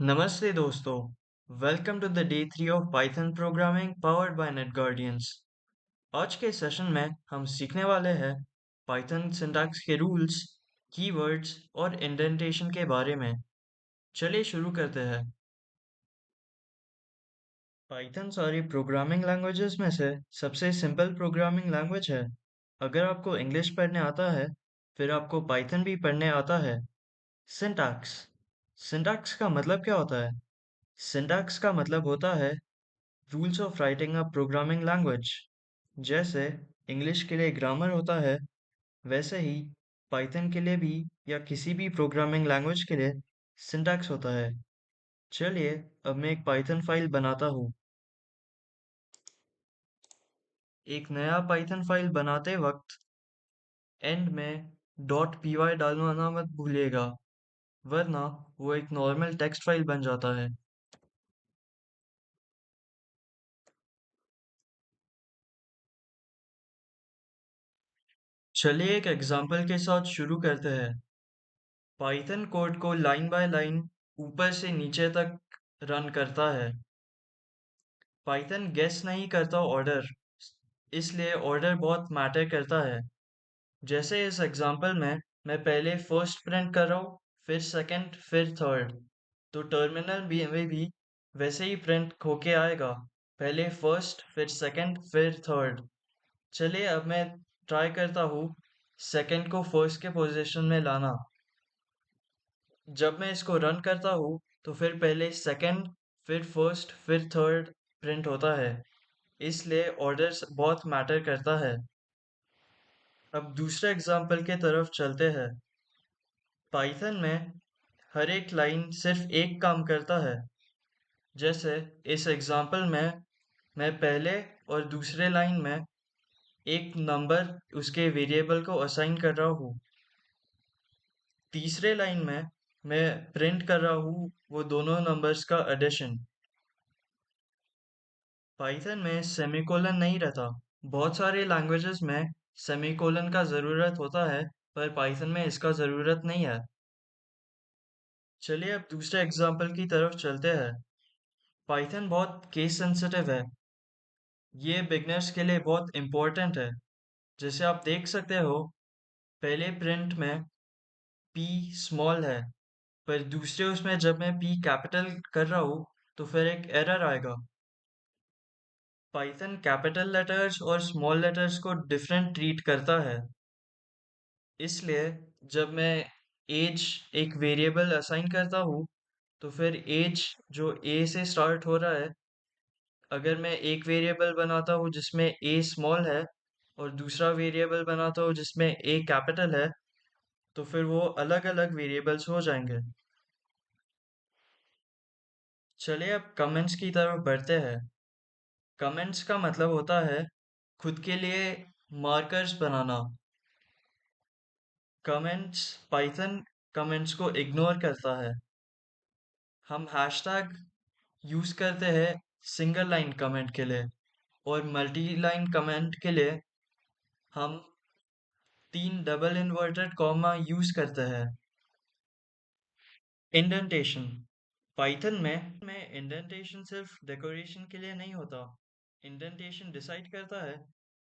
नमस्ते दोस्तों, welcome to the day 3 of Python programming powered by Net Guardians. आज के सेशन में हम सीखने वाले हैं पाइथन सिंटैक्स के रूल्स, कीवर्ड्स और इंडेंटेशन के बारे में। चलिए शुरू करते हैं। पाइथन सारी प्रोग्रामिंग लैंग्वेजेस में से सबसे सिंपल प्रोग्रामिंग लैंग्वेज है। अगर आपको इंग्लिश पढ़ने आता है, फिर आपको पाइथन भी पढ़ने आता है। सिंटैक्स सिंटैक्स का मतलब क्या होता है? सिंटैक्स का मतलब होता है rules of writing a programming language. जैसे इंग्लिश के लिए ग्रामर होता है, वैसे ही पाइथन के लिए भी या किसी भी प्रोग्रामिंग लैंग्वेज के लिए सिंटैक्स होता है। चलिए अब मैं एक पाइथन फाइल बनाता हूँ। एक नया पाइथन फाइल बनाते वक्त एंड में .py डालना मत भूलिएगा, वरना वो एक नॉर्मल टेक्स्ट फाइल बन जाता है। चलिए एक एग्जाम्पल के साथ शुरू करते हैं। पाइथन कोड को लाइन बाय लाइन ऊपर से नीचे तक रन करता है। पाइथन गेस नहीं करता ऑर्डर, इसलिए ऑर्डर बहुत मैटर करता है। जैसे इस एग्जांपल में मैं पहले फर्स्ट प्रिंट कर रहा हूँ, फिर सेकंड, फिर थर्ड। तो टर्मिनल भी में भी वैसे ही प्रिंट होके आएगा, पहले फर्स्ट, फिर सेकंड, फिर थर्ड। चलिए अब मैं ट्राई करता हूँ सेकंड को फर्स्ट के पोजीशन में लाना। जब मैं इसको रन करता हूँ तो फिर पहले सेकंड, फिर फर्स्ट, फिर थर्ड प्रिंट होता है। इसलिए ऑर्डर्स बहुत मैटर करता है। अब दूसरे एग्जाम्पल के तरफ चलते हैं। पाइथन में हर एक लाइन सिर्फ एक काम करता है। जैसे इस एग्जाम्पल में मैं पहले और दूसरे लाइन में एक नंबर उसके वेरिएबल को असाइन कर रहा हूँ। तीसरे लाइन में मैं प्रिंट कर रहा हूँ वो दोनों नंबर्स का एडिशन। पाइथन में सेमीकोलन नहीं रहता। बहुत सारे लैंग्वेजेस में सेमीकोलन का ज़रूरत होता है, पर पाइथन में इसका ज़रूरत नहीं है। चलिए अब दूसरे एग्जाम्पल की तरफ चलते हैं। पाइथन बहुत केस सेंसिटिव है। ये बिगनर्स के लिए बहुत इम्पोर्टेंट है। जैसे आप देख सकते हो, पहले प्रिंट में p स्मॉल है, पर दूसरे उसमें जब मैं p कैपिटल कर रहा हूँ तो फिर एक एरर आएगा। पाइथन कैपिटल लेटर्स और स्मॉल लेटर्स को डिफरेंट ट्रीट करता है। इसलिए जब मैं एज एक वेरिएबल असाइन करता हूँ तो फिर एज जो ए से स्टार्ट हो रहा है, अगर मैं एक वेरिएबल बनाता हूँ जिसमें ए स्मॉल है और दूसरा वेरिएबल बनाता हूँ जिसमें ए कैपिटल है, तो फिर वो अलग अलग वेरिएबल्स हो जाएंगे। चलिए अब कमेंट्स की तरफ बढ़ते हैं। कमेंट्स का मतलब होता है खुद के लिए मार्कर्स बनाना। कमेंट्स पाइथन कमेंट्स को इग्नोर करता है। हम हैशटैग यूज करते हैं सिंगल लाइन कमेंट के लिए, और मल्टी लाइन कमेंट के लिए हम 3 डबल इन्वर्टेड कॉमा यूज करते हैं। इंडेंटेशन पाइथन में इंडेंटेशन सिर्फ डेकोरेशन के लिए नहीं होता। इंडेंटेशन डिसाइड करता है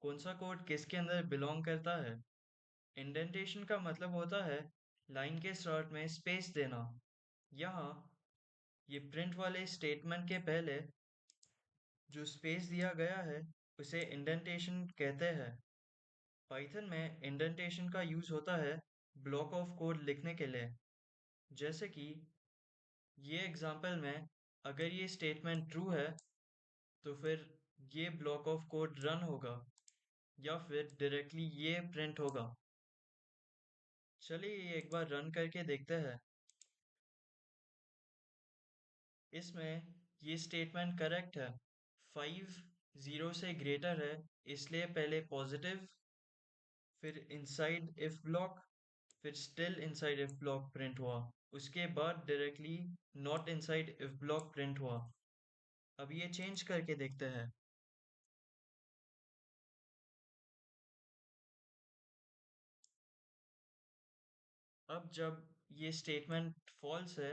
कौन सा कोड किसके अंदर बिलोंग करता है। इंडेंटेशन का मतलब होता है लाइन के स्टार्ट में स्पेस देना। यहाँ ये प्रिंट वाले स्टेटमेंट के पहले जो स्पेस दिया गया है उसे इंडेंटेशन कहते हैं। पाइथन में इंडेंटेशन का यूज होता है ब्लॉक ऑफ कोड लिखने के लिए। जैसे कि ये एग्जांपल में अगर ये स्टेटमेंट ट्रू है तो फिर ये ब्लॉक ऑफ कोड रन होगा, या फिर डायरेक्टली ये प्रिंट होगा। चलिए ये एक बार रन करके देखते हैं। इसमें ये स्टेटमेंट करेक्ट है। 5 0 से ग्रेटर है, इसलिए पहले पॉजिटिव, फिर इनसाइड इफ ब्लॉक, फिर still inside if block print हुआ। उसके बाद directly not inside if block print हुआ। अब ये चेंज करके देखते हैं। अब जब ये स्टेटमेंट फॉल्स है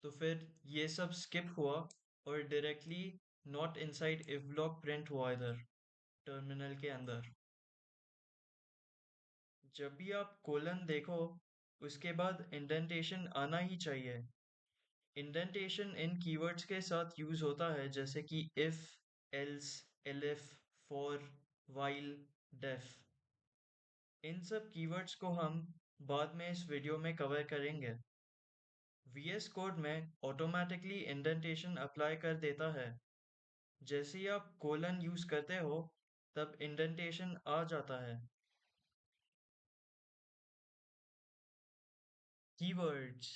तो फिर ये सब स्किप हुआ और directly not inside if block print हुआ इधर टर्मिनल के अंदर। जब भी आप कोलन देखो उसके बाद इंडेंटेशन आना ही चाहिए। इंडेंटेशन इन कीवर्ड्स के साथ यूज होता है जैसे कि if, else, elif, for, while, def. इन सब कीवर्ड्स को हम बाद में इस वीडियो में कवर करेंगे। वीएस कोड में ऑटोमेटिकली इंडेंटेशन अप्लाई कर देता है। जैसे ही आप कोलन यूज करते हो तब इंडेंटेशन आ जाता है। कीवर्ड्स।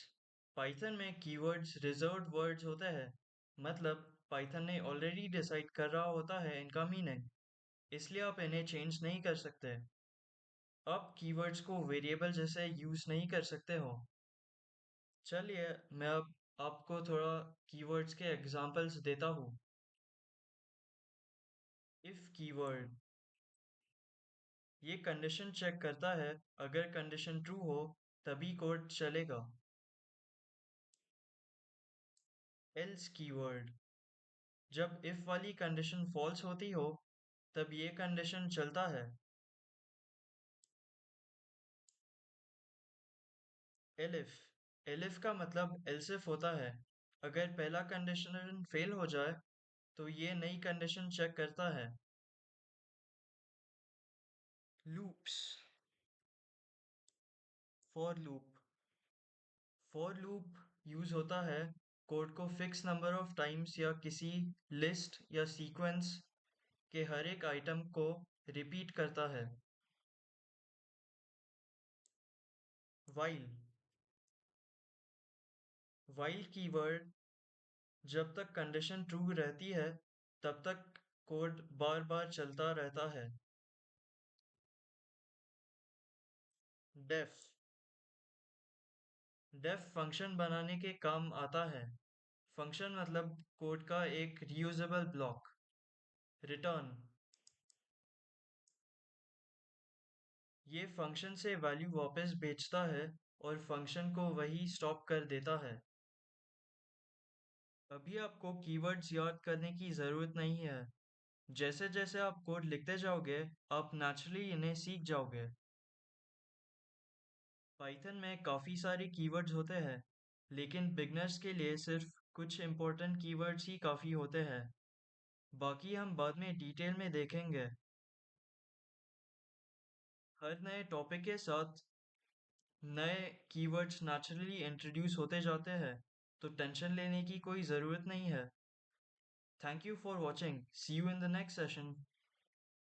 पाइथन में कीवर्ड्स रिजर्व्ड वर्ड्स होते हैं। मतलब पाइथन ने ऑलरेडी डिसाइड कर रहा होता है इनका मीनिंग, इसलिए आप इन्हें चेंज नहीं कर सकते। आप कीवर्ड्स को वेरिएबल जैसे यूज नहीं कर सकते हो। चलिए मैं अब आपको थोड़ा कीवर्ड्स के एग्जांपल्स देता हूँ। इफ कीवर्ड ये कंडीशन चेक करता है, अगर कंडीशन ट्रू हो तभी कोड चलेगा। एल्स कीवर्ड जब इफ वाली कंडीशन फॉल्स होती हो तब ये कंडीशन चलता है। एलिफ एलिफ का मतलब एल्सिफ होता है। अगर पहला कंडीशन फेल हो जाए तो ये नई कंडीशन चेक करता है। Loops. For loop for loop use होता है कोड को फिक्स नंबर ऑफ टाइम्स या किसी लिस्ट या सीक्वेंस के हर एक आइटम को रिपीट करता है। व्हाइल व्हाइल कीवर्ड जब तक कंडीशन ट्रू रहती है तब तक कोड बार बार चलता रहता है। डेफ डेफ फंक्शन बनाने के काम आता है। फंक्शन मतलब कोड का एक रियूजेबल ब्लॉक। रिटर्न ये फंक्शन से वैल्यू वापस भेजता है और फंक्शन को वही स्टॉप कर देता है। अभी आपको कीवर्ड्स याद करने की ज़रूरत नहीं है। जैसे जैसे आप कोड लिखते जाओगे आप नेचुरली इन्हें सीख जाओगे। पाइथन में काफ़ी सारे कीवर्ड्स होते हैं, लेकिन बिगनर्स के लिए सिर्फ कुछ इम्पोर्टेंट कीवर्ड्स ही काफ़ी होते हैं। बाकी हम बाद में डिटेल में देखेंगे। हर नए टॉपिक के साथ नए कीवर्ड्स नेचुरली इंट्रोड्यूस होते जाते हैं, तो टेंशन लेने की कोई ज़रूरत नहीं है। Thank you for watching, see you in the next session.